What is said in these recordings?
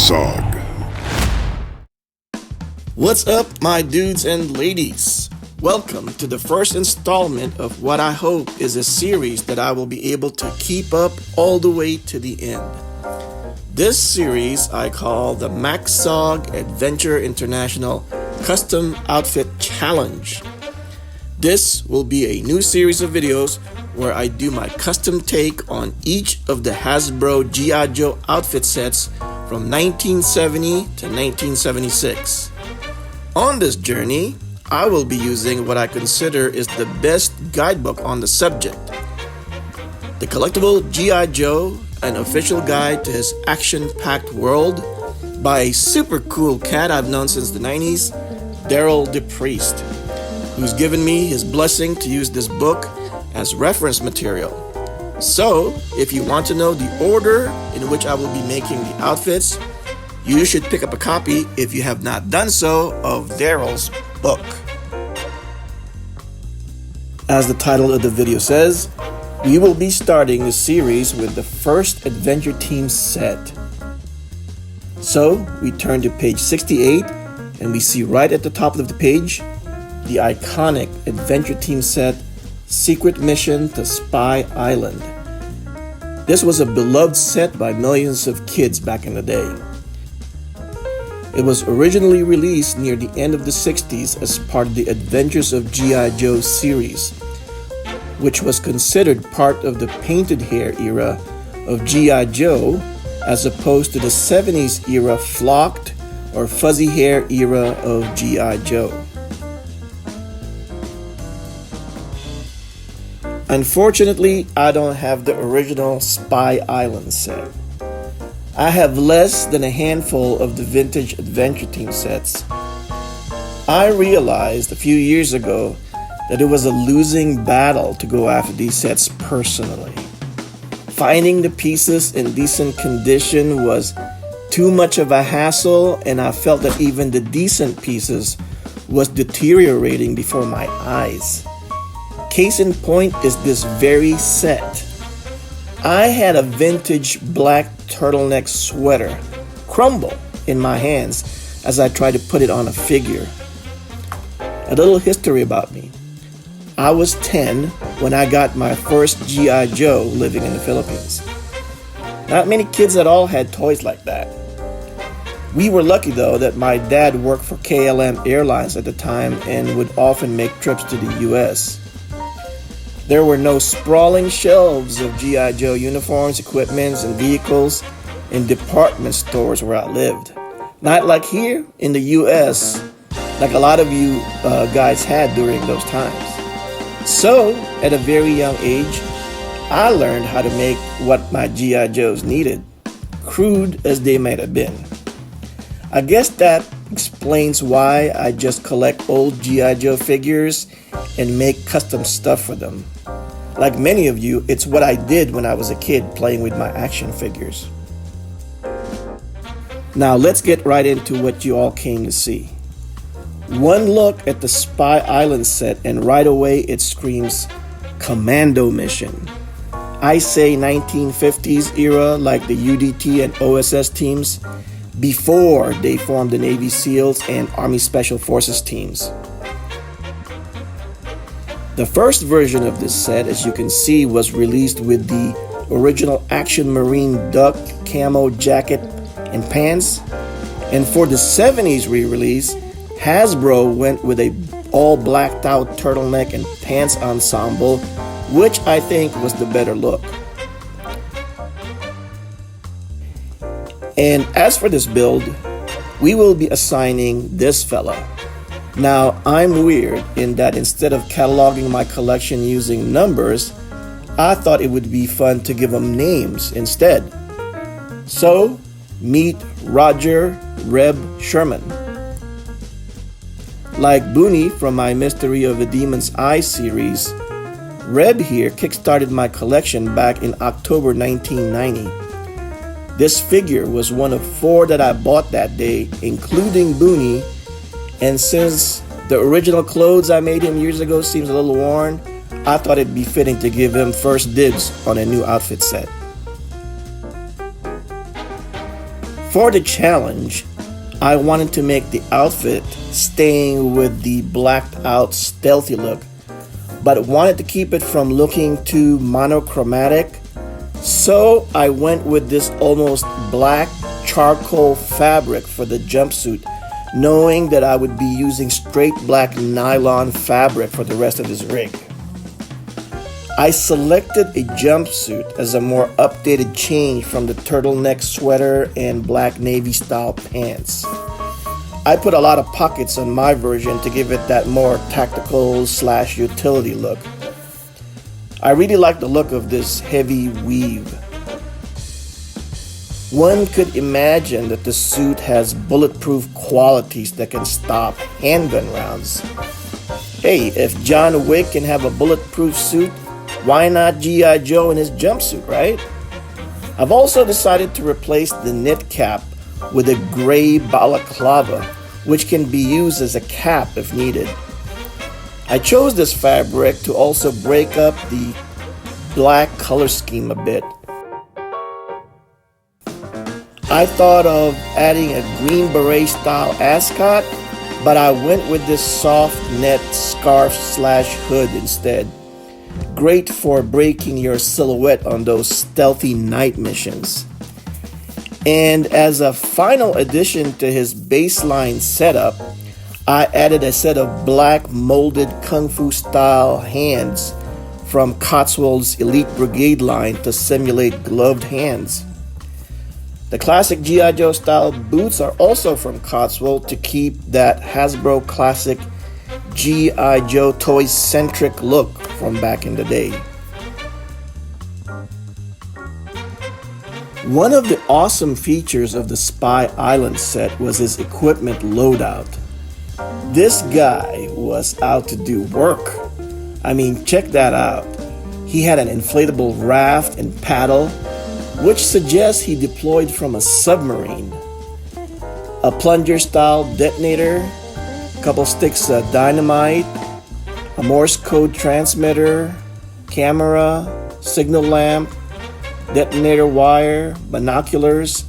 Sog. What's up, my dudes and ladies? Welcome to the first installment of what I hope is a series that I will be able to keep up all the way to the end. This series I call the MaxSog Adventure International Custom Outfit Challenge. This will be a new series of videos where I do my custom take on each of the Hasbro G.I. Joe outfit sets from 1970 to 1976. On this journey, I will be using what I consider is the best guidebook on the subject. The Collectible G.I. Joe, an official guide to his action-packed world by a super cool cat I've known since the 90s, Derryl De Priest, who's given me his blessing to use this book as reference material. So, if you want to know the order in which I will be making the outfits, you should pick up a copy, if you have not done so, of Daryl's Book. As the title of the video says, we will be starting the series with the first Adventure Team set. So, we turn to page 68, and we see right at the top of the page, the iconic Adventure Team set, Secret Mission to Spy Island. This was a beloved set by millions of kids back in the day. It was originally released near the end of the 60s as part of the Adventures of G.I. Joe series, which was considered part of the painted hair era of G.I. Joe as opposed to the 70s era flocked or fuzzy hair era of G.I. Joe. Unfortunately, I don't have the original Spy Island set. I have less than a handful of the vintage Adventure Team sets. I realized a few years ago that it was a losing battle to go after these sets personally. Finding the pieces in decent condition was too much of a hassle, and I felt that even the decent pieces was deteriorating before my eyes. Case in point is this very set. I had a vintage black turtleneck sweater crumble in my hands as I tried to put it on a figure. A little history about me. I was 10 when I got my first G.I. Joe living in the Philippines. Not many kids at all had toys like that. We were lucky though that my dad worked for KLM Airlines at the time and would often make trips to the US. There were no sprawling shelves of G.I. Joe uniforms, equipments, and vehicles in department stores where I lived. Not like here in the US, like a lot of you guys had during those times. So, at a very young age, I learned how to make what my G.I. Joes needed, crude as they might have been. I guess that explains why I just collect old G.I. Joe figures and make custom stuff for them. Like many of you, it's what I did when I was a kid playing with my action figures. Now let's get right into what you all came to see. One look at the Spy Island set and right away it screams Commando Mission. I say 1950s era like the UDT and OSS teams before they formed the Navy SEALs and Army Special Forces teams. The first version of this set, as you can see, was released with the original Action Marine duck camo jacket and pants. And for the 70s re-release, Hasbro went with a all blacked out turtleneck and pants ensemble, which I think was the better look. And as for this build, we will be assigning this fella. Now, I'm weird in that instead of cataloging my collection using numbers, I thought it would be fun to give them names instead. So, meet Roger Reb Sherman. Like Booney from my Mystery of a Demon's Eye series, Reb here kickstarted my collection back in October 1990. This figure was one of 4 that I bought that day, including Booney. And since the original clothes I made him years ago seems a little worn, I thought it'd be fitting to give him first dibs on a new outfit set. For the challenge, I wanted to make the outfit staying with the blacked out stealthy look, but wanted to keep it from looking too monochromatic. So I went with this almost black charcoal fabric for the jumpsuit, knowing that I would be using straight black nylon fabric for the rest of this rig. I selected a jumpsuit as a more updated change from the turtleneck sweater and black navy style pants. I put a lot of pockets on my version to give it that more tactical / utility look. I really like the look of this heavy weave. One could imagine that the suit has bulletproof qualities that can stop handgun rounds. Hey, if John Wick can have a bulletproof suit, why not G.I. Joe in his jumpsuit, right? I've also decided to replace the knit cap with a gray balaclava, which can be used as a cap if needed. I chose this fabric to also break up the black color scheme a bit. I thought of adding a green beret style ascot, but I went with this soft net scarf / hood instead. Great for breaking your silhouette on those stealthy night missions. And as a final addition to his baseline setup, I added a set of black molded Kung Fu style hands from Cotswold's Elite Brigade line to simulate gloved hands. The classic G.I. Joe style boots are also from Cotswold to keep that Hasbro classic G.I. Joe toy-centric look from back in the day. One of the awesome features of the Spy Island set was his equipment loadout. This guy was out to do work. I mean, check that out. He had an inflatable raft and paddle, which suggests he deployed from a submarine. A plunger-style detonator, a couple sticks of dynamite, a Morse code transmitter, camera, signal lamp, detonator wire, binoculars,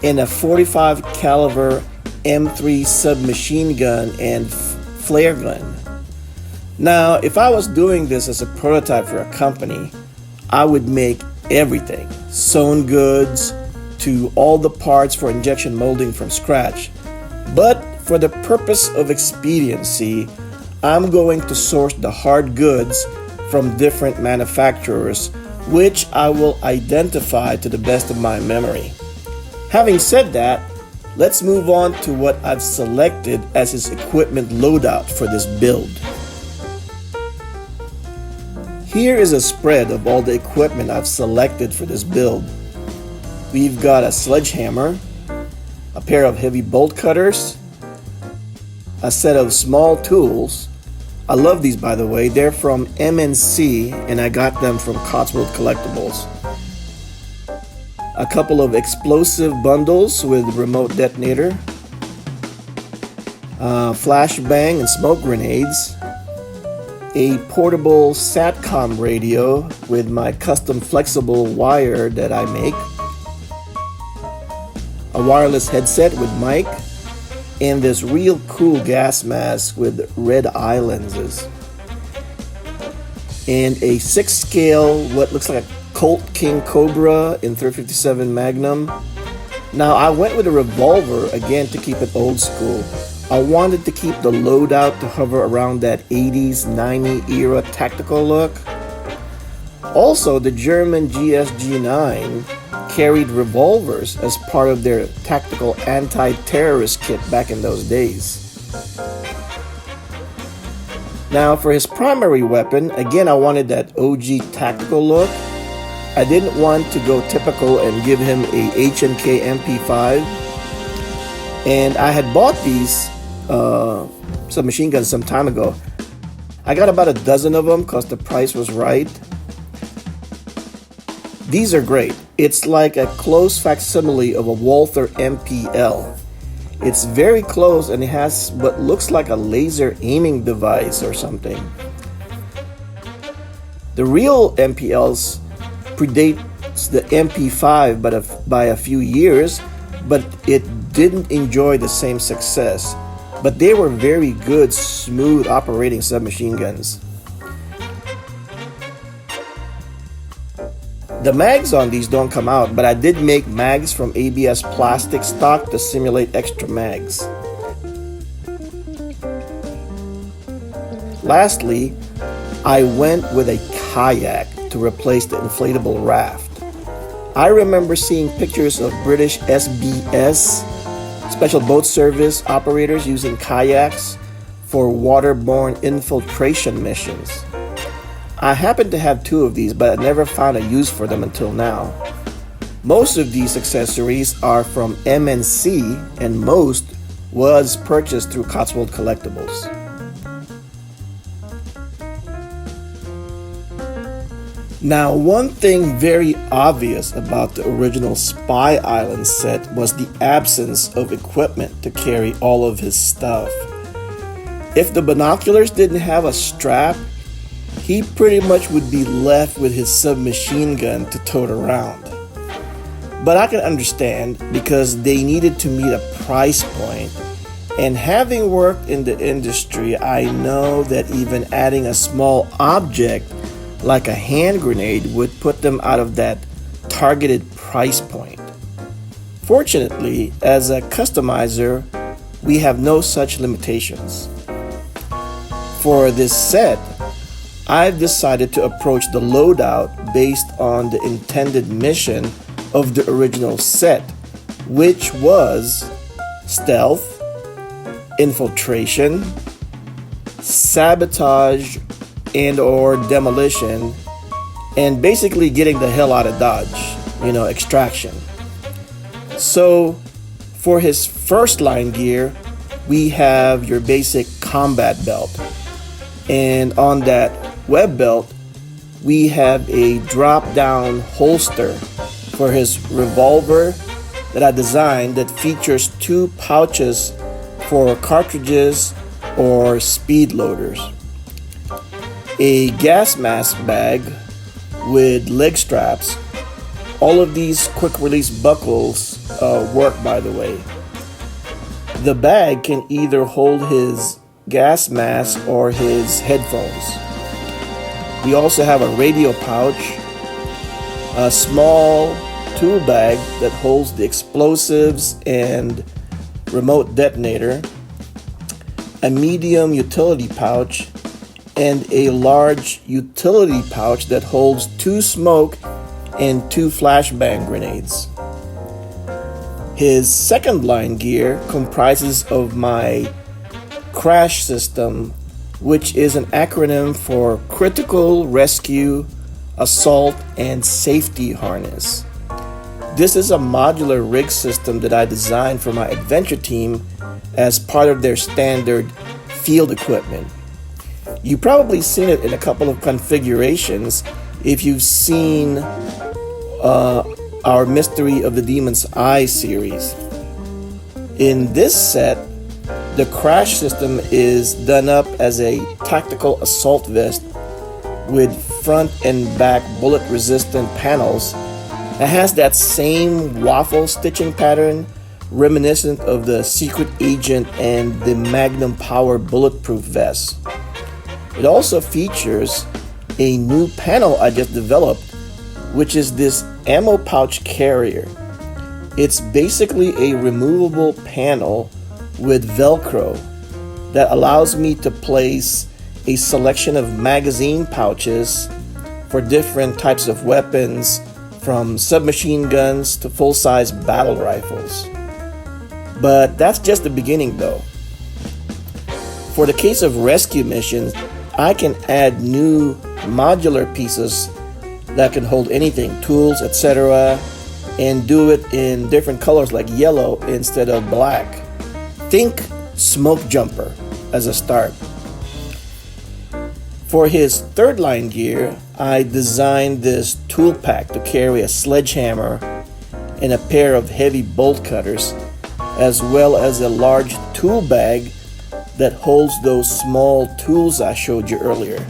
and a .45 caliber M3 submachine gun and flare gun. Now, if I was doing this as a prototype for a company, I would make everything, sewn goods to all the parts for injection molding from scratch. But for the purpose of expediency, I'm going to source the hard goods from different manufacturers, which I will identify to the best of my memory. Having said that, let's move on to what I've selected as his equipment loadout for this build. Here is a spread of all the equipment I've selected for this build. We've got a sledgehammer, a pair of heavy bolt cutters, a set of small tools. I love these, by the way. They're from MNC and I got them from Cotswold Collectibles. A couple of explosive bundles with remote detonator, flashbang and smoke grenades, a portable SATCOM radio with my custom flexible wire that I make, a wireless headset with mic, and this real cool gas mask with red eye lenses, and a 6-scale what looks like a Colt King Cobra in .357 Magnum. Now I went with a revolver again to keep it old school. I wanted to keep the loadout to hover around that 80s, 90s era tactical look. Also, the German GSG-9 carried revolvers as part of their tactical anti-terrorist kit back in those days. Now, for his primary weapon, again, I wanted that OG tactical look. I didn't want to go typical and give him a H&K MP5. And I had bought these submachine guns some time ago. I got about a dozen of them because the price was right. These are great. It's like a close facsimile of a Walther MPL. It's very close and it has what looks like a laser aiming device or something. The real MPLs predates the MP5 by a few years, but it didn't enjoy the same success. But they were very good, smooth operating submachine guns. The mags on these don't come out, but I did make mags from ABS plastic stock to simulate extra mags. Lastly, I went with a kayak to replace the inflatable raft. I remember seeing pictures of British SBS, Special Boat Service operators using kayaks for waterborne infiltration missions. I happen to have two of these, but I never found a use for them until now. Most of these accessories are from MNC, and most was purchased through Cotswold Collectibles. Now, one thing very obvious about the original Spy Island set was the absence of equipment to carry all of his stuff. If the binoculars didn't have a strap, he pretty much would be left with his submachine gun to tote around. But I can understand, because they needed to meet a price point, and having worked in the industry, I know that even adding a small object like a hand grenade would put them out of that targeted price point. Fortunately, as a customizer, we have no such limitations. For this set, I've decided to approach the loadout based on the intended mission of the original set, which was stealth, infiltration, sabotage and or demolition, and basically getting the hell out of Dodge, extraction. So for his first line gear, we have your basic combat belt, and on that web belt we have a drop down holster for his revolver that I designed that features two pouches for cartridges or speed loaders, a gas mask bag with leg straps. All of these quick release buckles work, by the way. The bag can either hold his gas mask or his headphones. We also have a radio pouch, a small tool bag that holds the explosives and remote detonator, a medium utility pouch, and a large utility pouch that holds 2 smoke and 2 flashbang grenades. His second line gear comprises of my crash system, which is an acronym for Critical Rescue, Assault, and Safety Harness. This is a modular rig system that I designed for my adventure team as part of their standard field equipment. You've probably seen it in a couple of configurations if you've seen our Mystery of the Demon's Eye series. In this set, the crash system is done up as a tactical assault vest with front and back bullet resistant panels. It has that same waffle stitching pattern reminiscent of the Secret Agent and the Magnum Power bulletproof vest. It also features a new panel I just developed, which is this ammo pouch carrier. It's basically a removable panel with Velcro that allows me to place a selection of magazine pouches for different types of weapons, from submachine guns to full-size battle rifles. But that's just the beginning though. For the case of rescue missions, I can add new modular pieces that can hold anything, tools, etc., and do it in different colors like yellow instead of black. Think smoke jumper as a start. For his third line gear, I designed this tool pack to carry a sledgehammer and a pair of heavy bolt cutters, as well as a large tool bag that holds those small tools I showed you earlier.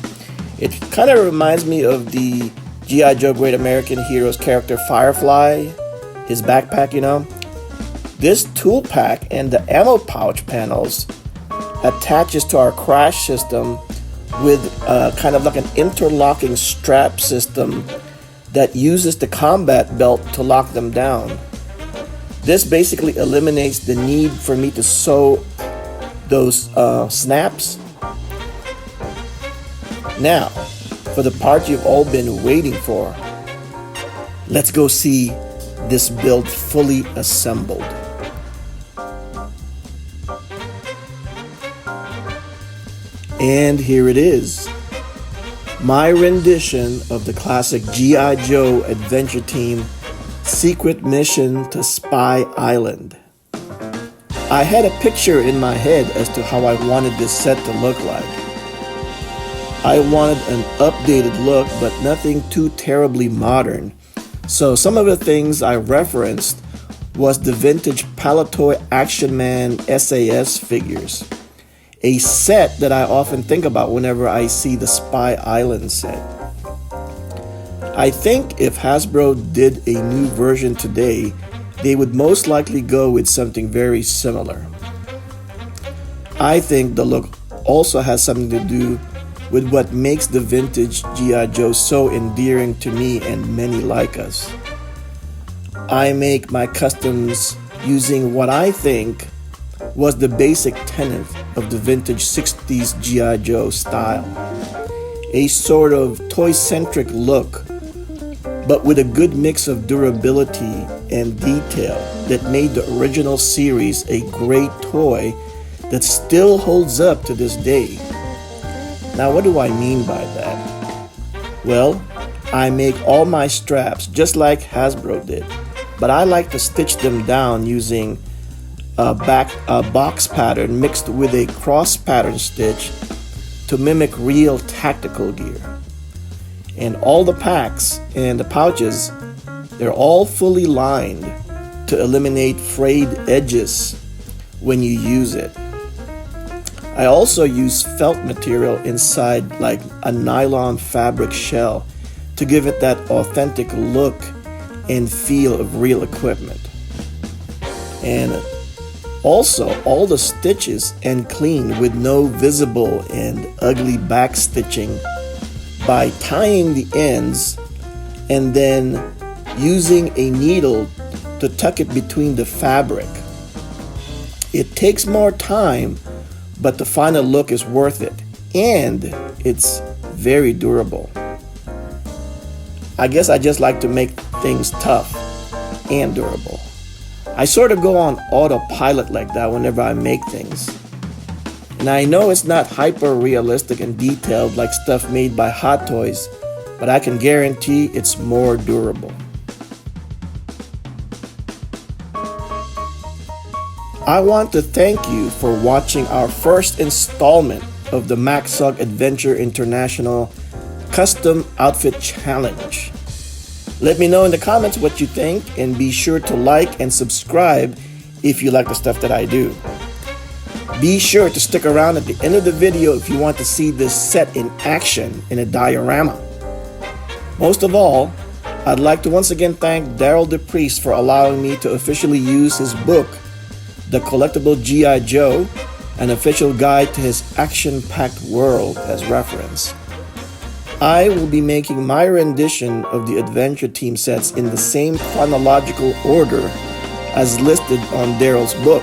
It kind of reminds me of the G.I. Joe Great American Heroes character Firefly, his backpack, This tool pack and the ammo pouch panels attaches to our crash system with kind of like an interlocking strap system that uses the combat belt to lock them down. This basically eliminates the need for me to sew those snaps. Now, for the part you've all been waiting for, let's go see this build fully assembled. And here it is, my rendition of the classic G.I. Joe Adventure Team Secret Mission to Spy Island. I had a picture in my head as to how I wanted this set to look like. I wanted an updated look, but nothing too terribly modern. So some of the things I referenced was the vintage Palitoy Action Man SAS figures, a set that I often think about whenever I see the Spy Island set. I think if Hasbro did a new version today, they would most likely go with something very similar. I think the look also has something to do with what makes the vintage G.I. Joe so endearing to me and many like us. I make my customs using what I think was the basic tenet of the vintage 60s G.I. Joe style. A sort of toy-centric look, but with a good mix of durability and detail that made the original series a great toy that still holds up to this day. Now, what do I mean by that? Well, I make all my straps just like Hasbro did, but I like to stitch them down using a box pattern mixed with a cross pattern stitch to mimic real tactical gear. And all the packs and the pouches, they're all fully lined to eliminate frayed edges when you use it. I also use felt material inside like a nylon fabric shell to give it that authentic look and feel of real equipment. And also, all the stitches end clean with no visible and ugly back stitching by tying the ends and then using a needle to tuck it between the fabric. It takes more time, but the final look is worth it, and it's very durable. I guess I just like to make things tough and durable. I sort of go on autopilot like that whenever I make things. And I know it's not hyper realistic and detailed like stuff made by Hot Toys, but I can guarantee it's more durable. I want to thank you for watching our first installment of the MacSog Adventure International Custom Outfit Challenge. Let me know in the comments what you think, and be sure to like and subscribe if you like the stuff that I do. Be sure to stick around at the end of the video if you want to see this set in action in a diorama. Most of all, I'd like to once again thank Derryl De Priest for allowing me to officially use his book, The Collectible G.I. Joe, an official guide to his action-packed world, as reference. I will be making my rendition of the Adventure Team sets in the same chronological order as listed on Daryl's book.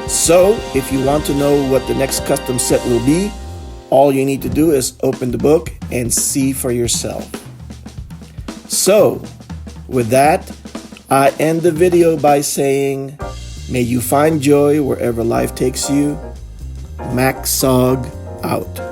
So, if you want to know what the next custom set will be, all you need to do is open the book and see for yourself. So, with that, I end the video by saying, may you find joy wherever life takes you. MacSog out.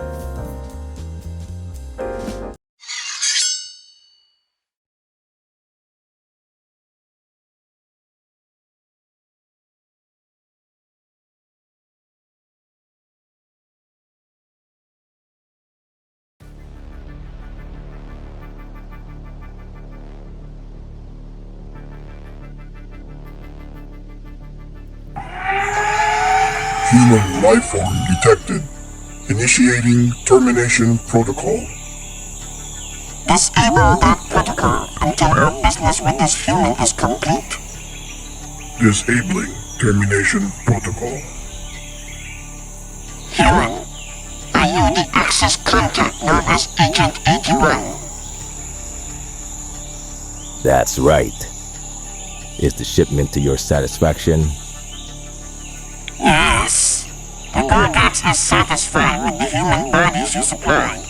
Human life form detected. Initiating termination protocol. Disable that protocol until our business with this human is complete. Disabling. termination protocol. Human, are you the access contact known as Agent 81? That's right. Is the shipment to your satisfaction? Yes. The Gorgox are satisfied with the human bodies you supply.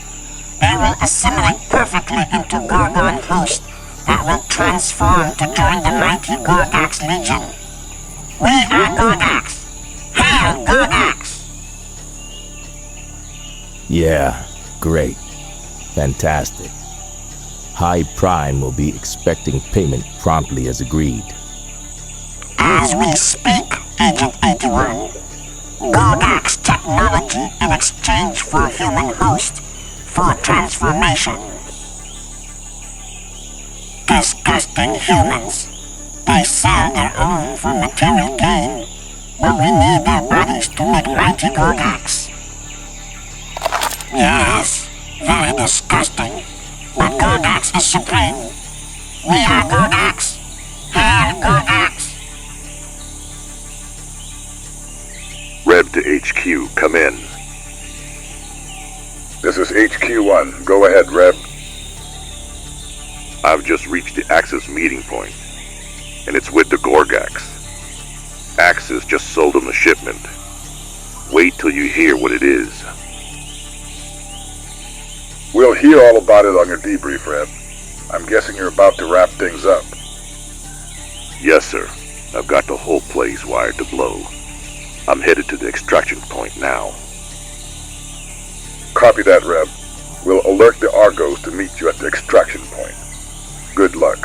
They will assimilate perfectly into Gorgon host that will transform to join the mighty Gorgox Legion. We are Gorgox! Hail Gorgox! Yeah, great. Fantastic. High Prime will be expecting payment promptly as agreed. As we speak, Agent 81, Gorgox technology in exchange for human host for transformation. Disgusting humans. They sell their own for material gain, but we need their bodies to make mighty Gorgox. Yes, very disgusting, but Gorgox is supreme. We are Gorgox. Hail Gorgox! Rev to HQ, come in. This is HQ1. Go ahead, Rev. I've just reached the Axis meeting point, and it's with the Gorgox. Axis just sold them the shipment. Wait till you hear what it is. We'll hear all about it on your debrief, Rev. I'm guessing you're about to wrap things up. Yes, sir. I've got the whole place wired to blow. I'm headed to the extraction point now. Copy that, Rev. We'll alert the Argos to meet you at the extraction point. Good luck.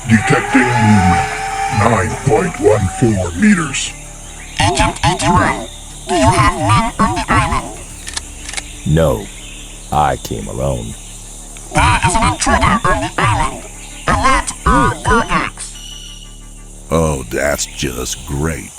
Detecting movement 9.14 meters. Agent 81, do you have men on the island? No, I came alone. There is an intruder on the island. Alert all Gorgox. Oh, that's just great.